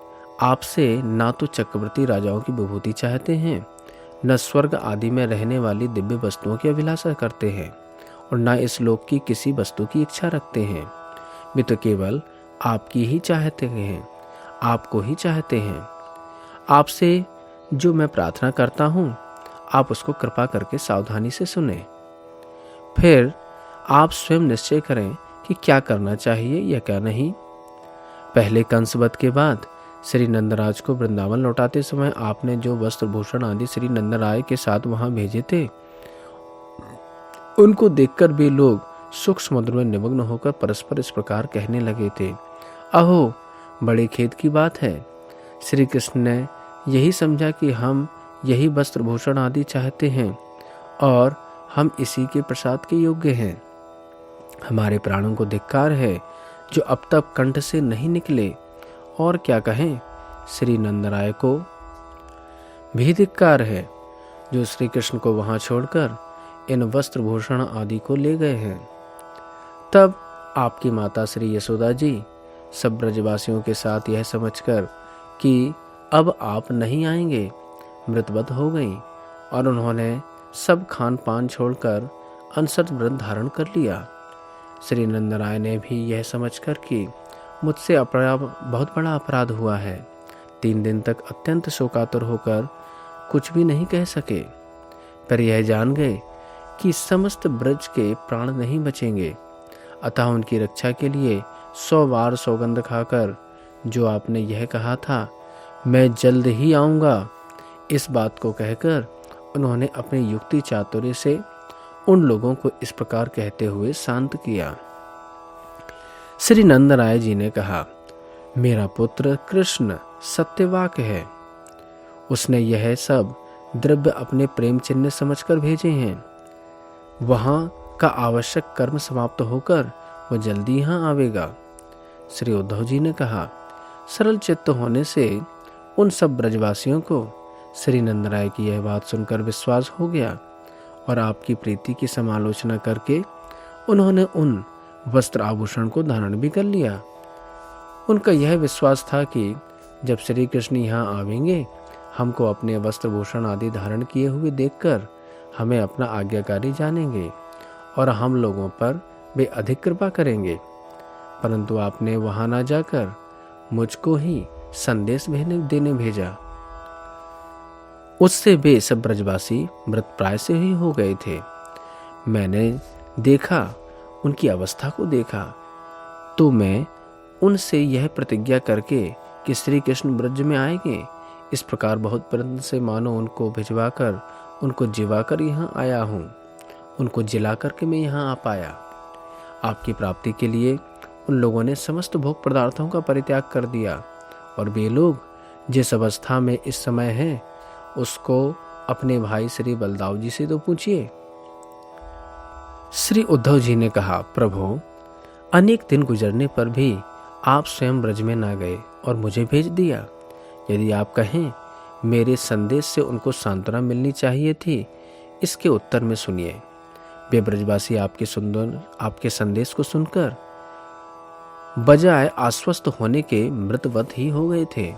आपसे ना तो चक्रवर्ती राजाओं की विभूति चाहते हैं, न स्वर्ग आदि में रहने वाली दिव्य वस्तुओं की अभिलाषा करते हैं और न इस लोक की किसी वस्तु की इच्छा रखते हैं। वे तो केवल आपकी ही चाहते हैं, आपको ही चाहते हैं। आपसे जो मैं प्रार्थना करता हूँ, आप उसको कृपा करके सावधानी से सुने। फिर आप स्वयं निश्चय करें कि क्या करना चाहिए या क्या नहीं। पहले कंसवध के बाद श्री नंदराज को वृंदावन लौटाते समय आपने जो वस्त्र भूषण आदि श्री नंदराय के साथ वहां भेजे थे, उनको देखकर भी लोग सुख समुद्र में निमग्न होकर परस्पर इस प्रकार कहने लगे थे, अहो बड़े खेद की बात है। श्री कृष्ण ने यही समझा कि हम यही वस्त्र भूषण आदि चाहते हैं और हम इसी के प्रसाद के योग्य हैं। हमारे प्राणों को धिक्कार है जो अब तक कंठ से नहीं निकले, और क्या कहें श्री नंदराय को भी धिक्कार है जो श्री कृष्ण को वहां छोड़कर इन वस्त्र भूषण आदि को ले गए हैं। तब आपकी माता श्री यशोदा जी सब ब्रजवासियों के साथ यह समझकर कि अब आप नहीं आएंगे मृतवत हो गई, और उन्होंने सब खान पान छोड़कर अनशर्त व्रत धारण कर लिया। श्री नंदराय ने भी यह समझकर कि मुझसे बहुत बड़ा अपराध हुआ है, 3 दिन तक अत्यंत शोकातुर होकर कुछ भी नहीं कह सके, पर यह जान गए कि समस्त ब्रज के प्राण नहीं बचेंगे, अतः उनकी रक्षा के लिए 100 बार सौगंध खाकर जो आपने यह कहा था मैं जल्द ही आऊँगा, इस बात को कहकर उन्होंने अपनी युक्ति चातुर्य से उन लोगों को इस प्रकार कहते हुए शांत किया। श्री नंदराय जी ने कहा, मेरा पुत्र कृष्ण सत्यवाक है, उसने यह सब द्रव्य अपने प्रेम चिन्ह समझकर भेजे हैं। वहां का आवश्यक कर्म समाप्त होकर वह जल्दी यहाँ आवेगा। श्री उद्धव जी ने कहा, सरल चित्त होने से उन सब ब्रजवासियों को श्री नंदराय की यह बात सुनकर विश्वास हो गया, और आपकी प्रीति की समालोचना करके उन्होंने उन वस्त्र आभूषण को धारण भी कर लिया। उनका यह विश्वास था कि जब श्री कृष्ण यहाँ आवेंगे, हमको अपने वस्त्र भूषण आदि धारण किए हुए देखकर हमें अपना आज्ञाकारी जानेंगे और हम लोगों पर वे अधिक कृपा करेंगे। परंतु आपने वहां ना जाकर मुझको ही संदेश देने भेजा। उससे वे सब ब्रजवासी मृतप्राय से ही हो गए थे। मैंने देखा, उनकी अवस्था को देखा, तो मैं उनसे यह प्रतिज्ञा करके कि श्री कृष्ण ब्रज में आएंगे, इस प्रकार बहुत प्रयत्न से मानो उनको भिजवाकर उनको जिवाकर यहाँ आया हूँ। उनको जिला करके मैं यहाँ आ पाया। आपकी प्राप्ति के लिए उन लोगों ने समस्त भोग पदार्थों का परित्याग कर दिया, और वे लोग जिस अवस्था में इस समय हैं उसको अपने भाई श्री बलदाव जी से तो पूछिए। श्री उद्धव जी ने कहा, प्रभु अनेक दिन गुजरने पर भी आप स्वयं ब्रज में ना गए और मुझे भेज दिया। यदि आप कहें मेरे संदेश से उनको सांत्वना मिलनी चाहिए थी, इसके उत्तर में सुनिए। वे ब्रजवासी आपके संदेश को सुनकर बजाय आश्वस्त होने के मृतवत ही हो गए थे।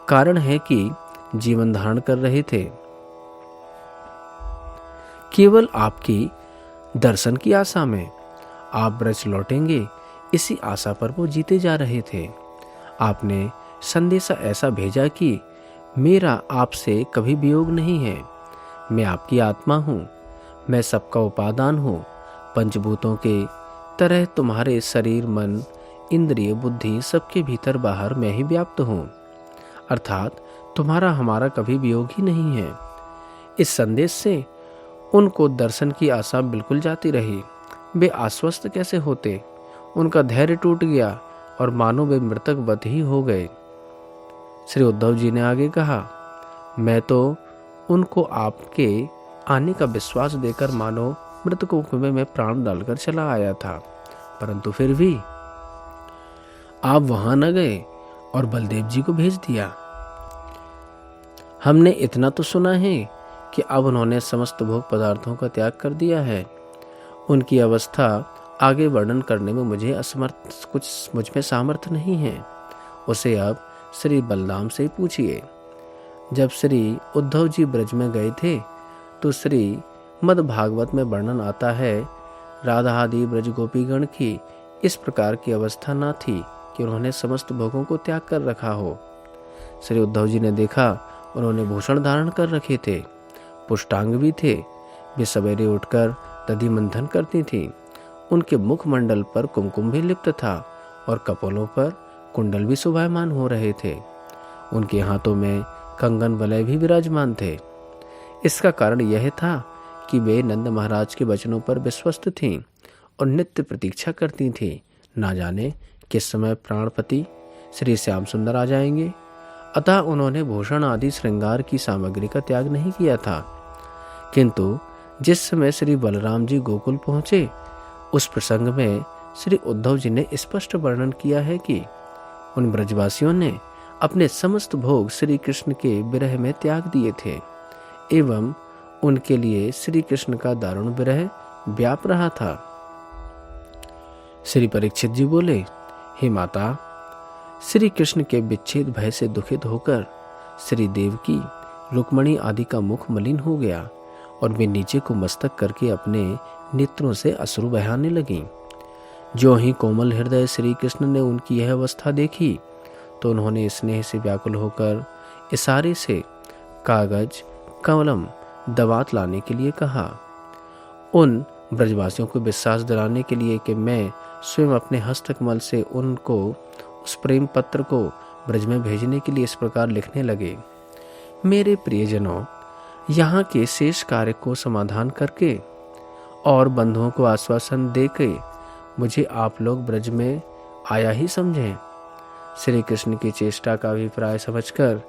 कारण है कि जीवन धारण कर रहे थे, केवल आपकी दर्शन की आशा में। आप ब्रज लौटेंगे इसी आशा पर वो जीते जा रहे थे। आपने संदेशा ऐसा भेजा कि मेरा आपसे कभी वियोग नहीं है। मैं आपकी आत्मा हूँ, मैं सबका उपादान हूँ। पंचभूतों के तरह तुम्हारे शरीर, मन, इंद्रिय, बुद्धि सबके भीतर बाहर मैं ही व्याप्त हूँ, अर्थात तुम्हारा हमारा कभी वियोग ही नहीं है। इस संदेश से उनको दर्शन की आशा बिल्कुल जाती रही। वे आश्वस्त कैसे होते? उनका धैर्य टूट गया और मानो वे मृतकवत ही हो गए। श्री उद्धव जी ने आगे कहा, मैं तो उनको आपके आने का विश्वास देकर मानो मृतकों में मैं प्राण डालकर चला आया था, परंतु फिर भी आप वहां न गए और बलदेव जी को भेज दिया। हमने इतना तो सुना है कि अब उन्होंने समस्त भोग पदार्थों का त्याग कर दिया है। उनकी अवस्था आगे वर्णन करने में मुझे असमर्थ, कुछ मुझ में सामर्थ्य नहीं है। उसे अब श्री बलराम से पूछिए। जब श्री उद्धव जी ब्रज में गए थे तो श्री मद भागवत में वर्णन आता है, राधा आदि ब्रज गोपीगण की इस प्रकार की अवस्था न थी कि उन्होंने समस्त भोगों को त्याग कर रखा हो। श्री उद्धव जी ने देखा उन्होंने भूषण धारण कर रखे थे, पुष्टांग भी थे। वे सवेरे उठकर दधि मंथन करती थी। उनके मुखमंडल पर कुमकुम भी लिप्त था और कपोलों पर कुंडल भी शोभायमान हो रहे थे। उनके हाथों में कंगन वलय भी विराजमान थे। इसका कारण यह था कि वे नंद महाराज के वचनों पर विश्वस्त थीं और नित्य प्रतीक्षा करती थीं, ना जाने किस समय प्राणपति श्री श्याम सुंदर आ जाएंगे। अतः उन्होंने भूषण आदि श्रृंगार की सामग्री का त्याग नहीं किया था। किंतु जिस समय श्री बलराम जी गोकुल पहुंचे, उस प्रसंग में श्री उद्धव जी ने स्पष्ट वर्णन किया है कि उन ब्रजवासियों ने अपने समस्त भोग श्री कृष्ण के विरह में त्याग दिए थे एवं उनके लिए श्री कृष्ण का दारुण विरह व्याप रहा था। श्री परीक्षित जी बोले, हे माता, श्री कृष्ण के विच्छेद भय से दुखित होकर श्री देवकी रुक्मणी आदि का मुख मलिन हो गया और वे नीचे को मस्तक करके अपने नेत्रों से अश्रु बहाने लगीं। जो ही कोमल हृदय श्री कृष्ण ने उनकी यह अवस्था देखी तो उन्होंने स्नेह से व्याकुल होकर इशारे से कागज कलम दवात लाने के लिए कहा। उन ब्रजवासियों को विश्वास दिलाने के लिए कि मैं स्वयं अपने हस्तकमल से उनको उस प्रेम पत्र को ब्रज में भेजने के लिए इस प्रकार लिखने लगे, मेरे प्रियजनों, यहाँ के शेष कार्य को समाधान करके और बंधुओं को आश्वासन देके मुझे आप लोग ब्रज में आया ही समझें। श्री कृष्ण की चेष्टा का अभिप्राय समझकर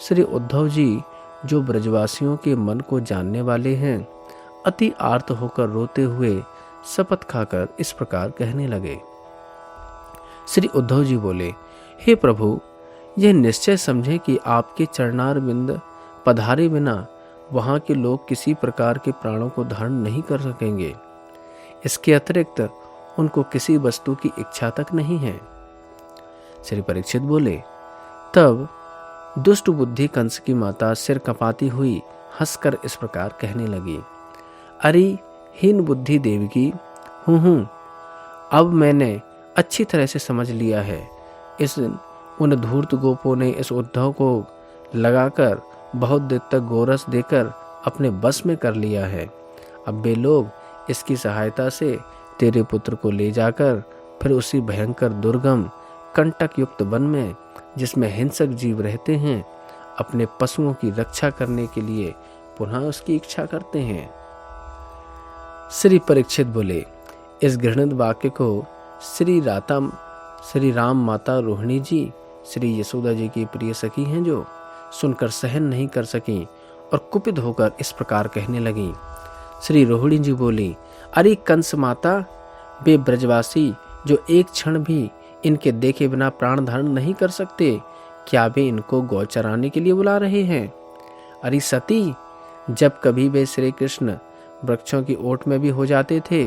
श्री उद्धव जी, जो ब्रजवासियों के मन को जानने वाले हैं, अति आर्त होकर रोते हुए शपथ खाकर इस प्रकार कहने लगे। श्री उद्धव जी बोले, हे प्रभु, यह निश्चय समझे कि आपके चरणार बिंद पधारे बिना वहां के लोग किसी प्रकार के प्राणों को धारण नहीं कर सकेंगे। इसके अतिरिक्त उनको किसी वस्तु की इच्छा तक नहीं है। श्री परीक्षित बोले, तब दुष्ट बुद्धि कंस की माता सिर कपाती हुई हंसकर इस प्रकार कहने लगी, अरे हीन बुद्धि देवकी, हूँ अब मैंने अच्छी तरह से समझ लिया है। उन धूर्त गोपों ने इस उद्धव को लगाकर बहुत देर तक गोरस देकर अपने बस में कर लिया है। अब वे लोग इसकी सहायता से तेरे पुत्र को ले जाकर फिर उसी भयंकर दुर्गम कंटक युक्त वन में, जिसमें हिंसक जीव रहते हैं, अपने पशुओं की रक्षा करने के लिए पुनः उसकी इच्छा करते हैं। श्री परीक्षित बोले, इस घृणित वाक्य को श्री राम माता रोहिणी जी, श्री यशोदा जी की प्रिय सखी हैं, जो सुनकर सहन नहीं कर सकी और कुपित होकर इस प्रकार कहने लगी। श्री रोहिणी जी बोली, अरे कंस माता, वे ब्रजवासी जो एक क्षण भी इनके देखे बिना प्राण धारण नहीं कर सकते, क्या वे इनको गौ चराने के लिए बुला रहे हैं? अरे सती, जब कभी वे श्री कृष्ण वृक्षों की ओट में भी हो जाते थे,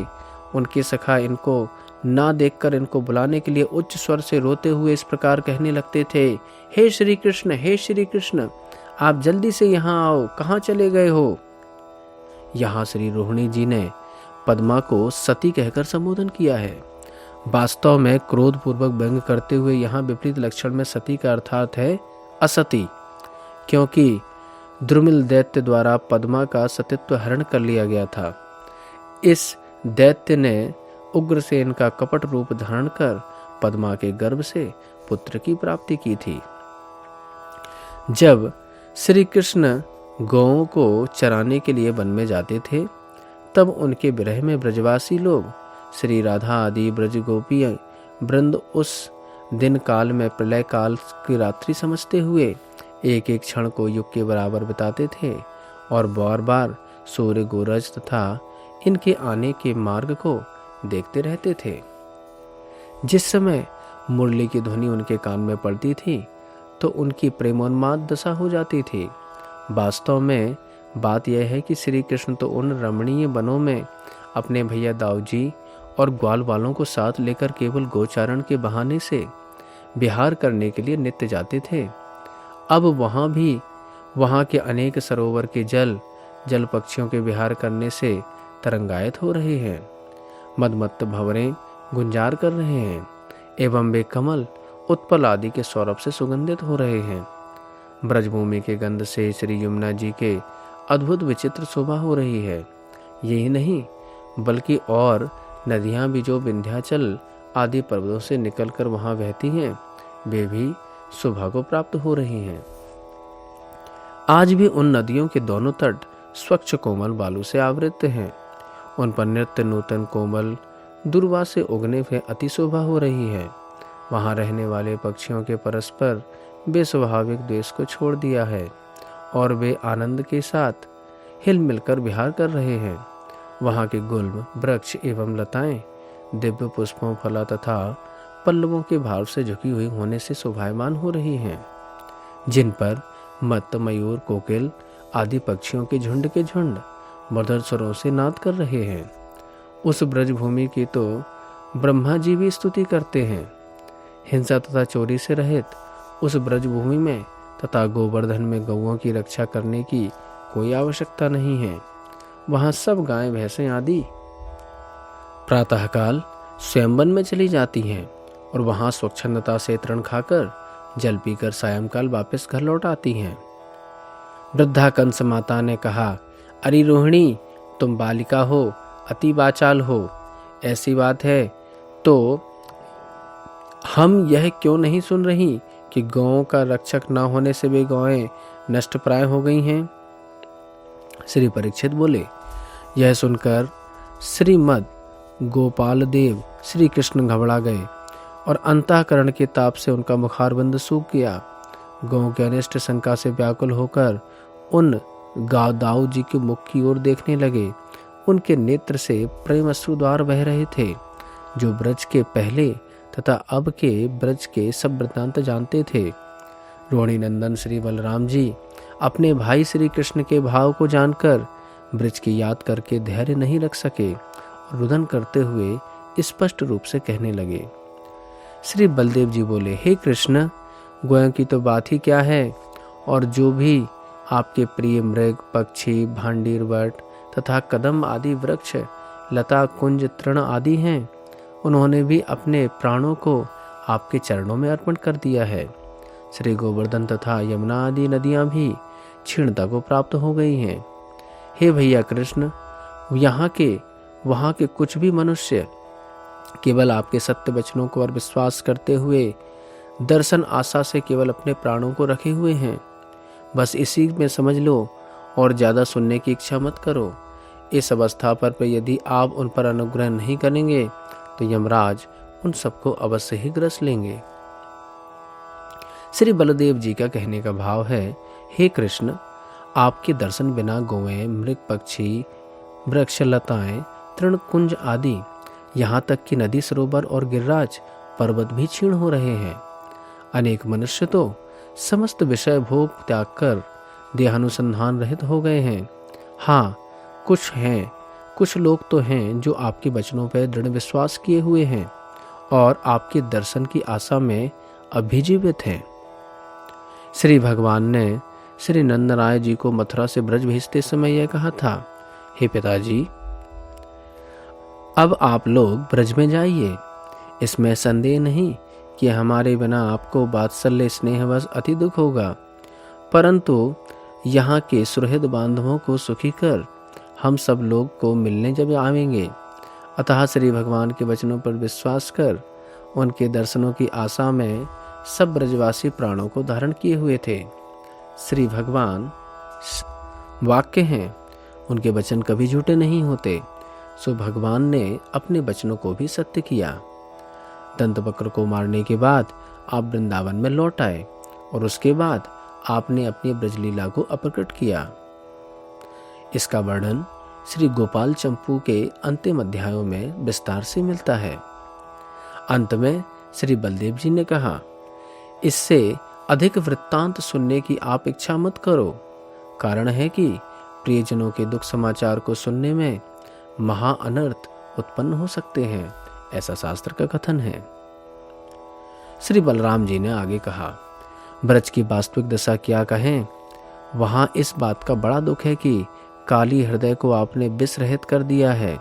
उनके सखा इनको ना देखकर इनको बुलाने के लिए उच्च स्वर से रोते हुए इस प्रकार कहने लगते थे, हे श्री कृष्ण, आप जल्दी से यहाँ आओ, कहाँ चले गए हो? यहाँ श्री रोहिणी जी ने पद्मा को सती कहकर संबोधन किया है। वास्तव में क्रोध पूर्वक व्यंग करते हुए यहाँ विपरीत लक्षण में सती का अर्थात है असती, क्योंकि द्रुमिल दैत्य द्वारा पद्मा का सतीत्व हरण कर लिया गया था। इस दैत्य ने उग्रसेन का कपट रूप धारण कर पद्मा के गर्भ से पुत्र की प्राप्ति की थी। जब श्री कृष्ण गौओं को चराने के लिए वन में जाते थे, तब उनके विरह में ब्रजवासी लोग श्री राधा आदि ब्रज गोपी वृंद उस दिन काल में प्रलय काल की रात्रि समझते हुए एक एक क्षण को युग के बराबर बिताते थे और बार बार सूर्य गोरज तथा इनके आने के मार्ग को देखते रहते थे। जिस समय मुरली की ध्वनि उनके कान में पड़ती थी तो उनकी प्रेमोन्माद दशा हो जाती थी। वास्तव में बात यह है कि श्री कृष्ण तो उन रमणीय वनों में अपने भैया दाऊजी और ग्वाल वालों को साथ लेकर केवल गोचारण के बहाने से विहार करने के लिए नित्य जाते थे। अब वहाँ के अनेक सरोवर के जल पक्षियों के विहार करने से तरंगायत हो रहे हैं, मदमत्त भंवरें गुंजार कर रहे हैं एवं वे कमल उत्पल आदि के सौरभ से सुगंधित हो रहे हैं। ब्रजभूमि के गंध से श्री यमुना जी के अद्भुत विचित्र शोभा हो रही है। यही नहीं बल्कि और नदियां भी जो विंध्याचल आदि पर्वतों से निकलकर वहां बहती हैं, वे भी शोभा को प्राप्त हो रही हैं। आज भी उन नदियों के दोनों तट स्वच्छ कोमल बालू से आवृत हैं। उन पर नित्य नूतन कोमल दुर्वा से उगने से अति शोभा हो रही है। वहां रहने वाले पक्षियों के परस्पर बेस्वाभाविक द्वेष को छोड़ दिया है और वे आनंद के साथ हिल मिलकर विहार कर रहे हैं। वहां के गुल्म, वृक्ष एवं लताएं दिव्य पुष्पों, फला तथा पल्लवों के भाव से झुकी हुई होने से शोभायमान हो रही हैं, जिन पर मत्त, मयूर, कोकिल आदि पक्षियों के झुंड मधुर स्वरों से नाद कर रहे हैं। उस ब्रजभूमि की तो ब्रह्मा जी भी स्तुति करते हैं। हिंसा तथा चोरी से रहित उस ब्रजभूमि में तथा गोवर्धन में गौओं की रक्षा करने की कोई आवश्यकता नहीं है। वहां सब गायें, भैंसें आदि प्रातःकाल स्वयंवन में चली जाती हैं और वहां स्वच्छंदता से तृण खाकर जल पीकर सायंकाल वापस घर लौट आती हैं। वृद्धा कंस माता ने कहा, अरे रोहिणी, तुम बालिका हो, अति वाचाल हो। ऐसी बात है तो हम यह क्यों नहीं सुन रही कि गौओं का रक्षक न होने से वे गौएं नष्ट प्राय हो गई हैं? श्री परीक्षित बोले। यह सुनकर श्रीमद गोपाल देव श्री कृष्ण घबरा गए और अंतःकरण के ताप से उनका मुखारबंद सूख गया। गौ के अनिष्ट शंका से व्याकुल होकर उन दाऊ जी के मुख की ओर देखने लगे। उनके नेत्र से प्रेम अश्रुद्वार बह रहे थे। जो ब्रज के पहले तथा अब के ब्रज के सब वृत्तांत जानते थे। रोहिणी नंदन श्री बलराम जी अपने भाई श्री कृष्ण के भाव को जानकर ब्रज की याद करके धैर्य नहीं रख सके और रुदन करते हुए स्पष्ट रूप से कहने लगे। श्री बलदेव जी बोले, हे कृष्ण, गोयों की तो बात ही क्या है, और जो भी आपके प्रिय मृग, पक्षी, भांडीर, वट तथा कदम आदि वृक्ष, लता, कुंज, तृण आदि हैं, उन्होंने भी अपने प्राणों को आपके चरणों में अर्पण कर दिया है। श्री गोवर्धन तथा यमुना आदि नदियां भी क्षीणता को प्राप्त हो गई हैं। हे भैया कृष्ण, वहाँ के कुछ भी मनुष्य केवल आपके सत्य वचनों को और विश्वास करते हुए दर्शन आशा से केवल अपने प्राणों को रखे हुए हैं। बस इसी में समझ लो और ज़्यादा सुनने की इच्छा मत करो। इस अवस्था पर यदि आप उन पर अनुग्रह नहीं करेंगे तो यमराज उन सबको अवश्य ही ग्रस लेंगे। श्री बलदेव जी का कहने का भाव है, हे कृष्ण, आपके दर्शन बिना गौएं, मृग, पक्षी, वृक्ष, लताएं, तृण, कुंज आदि, यहाँ तक कि नदी, सरोवर और गिरिराज पर्वत भी क्षीण हो रहे हैं। अनेक मनुष्य तो समस्त विषय भोग त्याग कर देहानुसंधान रहित हो गए हैं। हाँ, कुछ लोग तो हैं जो आपके वचनों पर दृढ़ विश्वास किए हुए हैं और आपके दर्शन की आशा में अभिजीवित हैं। श्री भगवान ने श्री नंदराय जी को मथुरा से ब्रज भेजते समय यह कहा था, हे पिताजी, अब आप लोग ब्रज में जाइए। इसमें संदेह नहीं कि हमारे बिना आपको वात्सल्य स्नेहवश अति दुख होगा, परंतु यहाँ के सुहृद बांधवों को सुखी कर हम सब लोग को मिलने जब आवेंगे। अतः श्री भगवान के वचनों पर विश्वास कर उनके दर्शनों की आशा में सब ब्रजवासी प्राणों को धारण किए हुए थे। श्री भगवान वाक्य हैं, उनके वचन कभी झूठे नहीं होते। सो भगवान ने अपने वचनों को भी सत्य किया। दंतवक्र को मारने के बाद आप वृंदावन में लौट आए और उसके बाद आपने अपनी ब्रजलीला को अप्रकट किया। इसका वर्णन श्री गोपाल चंपू के अंतिम अध्यायों में विस्तार से मिलता है। अंत में श्री बलदेव जी ने कहा, इससे अधिक वृत्तांत सुनने की आप इच्छा मत करो। कारण है कि प्रियजनों के दुख समाचार को सुनने में महा अनर्थ उत्पन्न हो सकते हैं, ऐसा शास्त्र का कथन है। श्री बलराम जी ने आगे कहा, ब्रज की वास्तविक दशा क्या कहें। वहां इस बात का बड़ा दुख है कि काली हृदय को आपने विष रहित कर दिया है,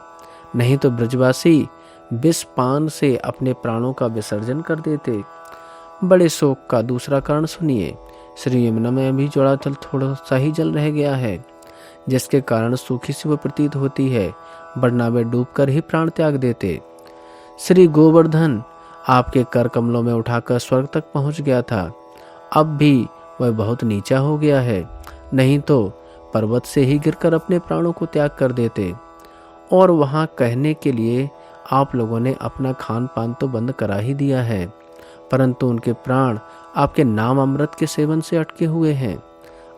नहीं तो ब्रजवासी विष पान से अपने प्राणों का विसर्जन कर देते। बड़े शोक का दूसरा कारण सुनिए। श्री यमुना में भी थोड़ा सा ही जल रह गया है, जिसके कारण सूखी सी वह प्रतीत होती है। वरना वे डूबकर ही प्राण त्याग देते। श्री गोवर्धन आपके कर कमलों में उठाकर स्वर्ग तक पहुंच गया था, अब भी वह बहुत नीचा हो गया है, नहीं तो पर्वत से ही गिरकर अपने प्राणों को त्याग कर देते। और वहां कहने के लिए आप लोगों ने अपना खान पान तो बंद करा ही दिया है, परंतु उनके प्राण आपके नाम अमृत के सेवन से अटके हुए हैं।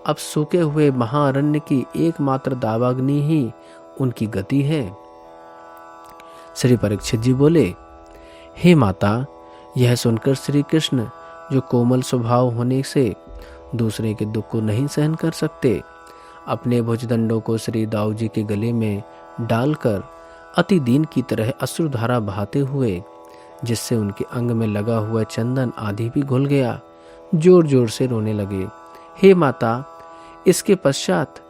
अब सूखे हुए महाअरण्य की एकमात्र दावाग्नि ही उनकी गति है। श्री परीक्षित जी बोले, हे माता, यह सुनकर श्री कृष्ण, जो कोमल स्वभाव होने से दूसरे के दुख को नहीं सहन कर सकते, अपने भुजदंडों को श्री दाऊ जी के गले में डालकर अति दीन की तरह अश्रुधारा बहाते हुए, जिससे उनके अंग में लगा हुआ चंदन आदि भी घुल गया, जोर जोर से रोने लगे। हे माता, इसके पश्चात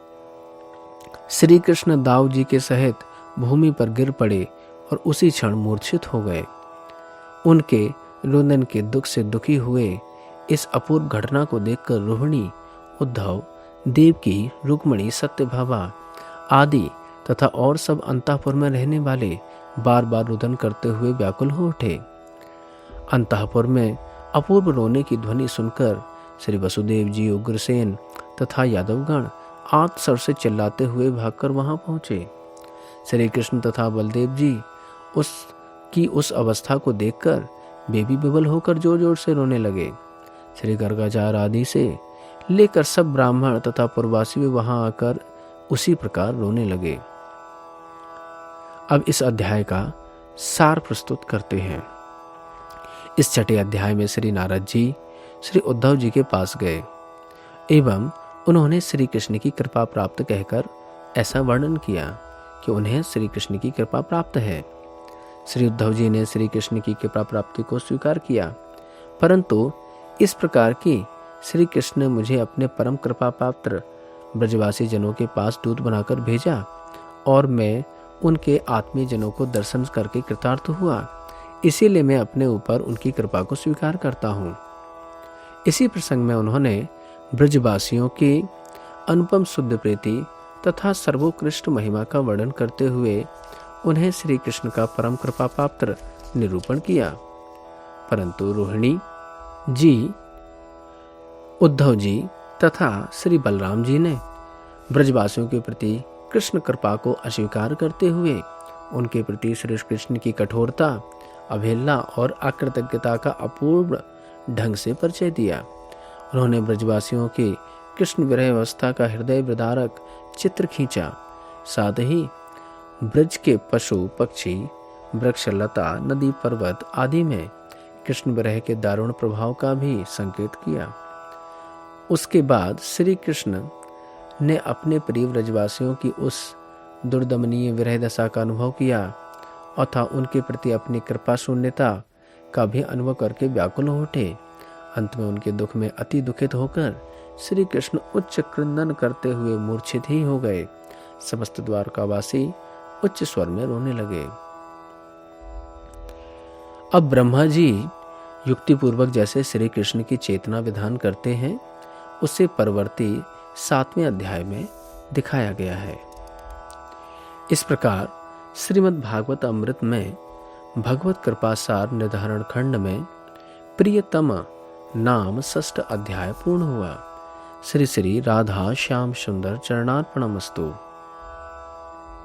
श्री कृष्ण दाऊ जी के सहित भूमि पर गिर पड़े और उसी क्षण मूर्छित हो गए। उनके रुदन के दुख से दुखी हुए इस अपूर्व घटना को देखकर रोहिणी, उद्धव, देवकी, रुक्मिणी, सत्यभामा आदि तथा और सब अंतःपुर में रहने वाले बार बार रुदन करते हुए व्याकुल हो उठे। अंतःपुर में अपूर्व रोने की ध्वनि सुनकर श्री वसुदेव जी, उग्रसेन तथा यादवगण आर्त स्वर से चिल्लाते हुए भागकर वहां पहुंचे। श्री कृष्ण तथा बलदेव जी उस अवस्था को देखकर वे भी विवल होकर जोर जोर से रोने लगे। श्री गर्गाचार्य आदि से लेकर सब ब्राह्मण तथा पुरवासी भी वहां आकर उसी प्रकार रोने लगे। अब इस अध्याय का सार प्रस्तुत करते हैं। इस छठे अध्याय में श्री नारद जी श्री उद्धव जी के पास गए एवं उन्होंने श्री कृष्ण की कृपा प्राप्त कहकर ऐसा वर्णन किया कि उन्हें श्री कृष्ण की कृपा प्राप्त है। श्री उद्धव जी ने श्री कृष्ण की कृपा प्राप्ति को स्वीकार किया, परंतु इस प्रकार की, श्री कृष्ण ने मुझे अपने परम कृपा पात्र ब्रजवासी जनों के पास दूत बनाकर भेजा और मैं उनके आत्मीय जनों को दर्शन करके कृतार्थ हुआ, इसीलिए मैं अपने ऊपर उनकी कृपा को स्वीकार करता हूँ। इसी प्रसंग में उन्होंने ब्रजवासियों की अनुपम शुद्ध प्रीति तथा सर्वोत्कृष्ट महिमा का वर्णन करते हुए उन्हें श्री कृष्ण का परम कृपा पात्र निरूपण किया। परंतु रोहिणी जी, उद्धव जी तथा श्री बलराम जी ने ब्रजवासियों के प्रति कृष्ण कृपा को अस्वीकार करते हुए उनके प्रति श्री कृष्ण की कठोरता, अवहेलना और अकृतज्ञता का अपूर्व ढंग से परिचय दिया। उन्होंने ब्रजवासियों की कृष्ण विरह अवस्था का हृदय विदारक चित्र खींचा, साथ ही ब्रज के पशु पक्षी, वृक्ष, लता, नदी, पर्वत आदि में कृष्ण विरह के दारुण प्रभाव का भी संकेत किया। उसके बाद श्री कृष्ण ने अपने प्रिय ब्रजवासियों की उस दुर्दमनीय विरह दशा का अनुभव किया तथा उनके प्रति अपनी कृपा शून्यता का भी अनुभव करके व्याकुल हो उठे। अंत में उनके दुख में अति दुखित होकर श्री कृष्ण उच्च क्रंदन करते हुए मूर्छित ही हो गए। समस्त द्वारकावासी उच्च स्वर में रोने लगे। अब ब्रह्मा जी युक्ति पूर्वक जैसे श्री कृष्ण की चेतना विधान करते हैं, उसे परवर्ती 7वें अध्याय में दिखाया गया है। इस प्रकार श्रीमद् भागवत अमृत में भगवत कृपासार निर्धारण खंड में प्रियतम नाम 6 अध्याय पूर्ण हुआ। श्री श्री राधा श्याम सुंदर चरणार्पणमस्तु।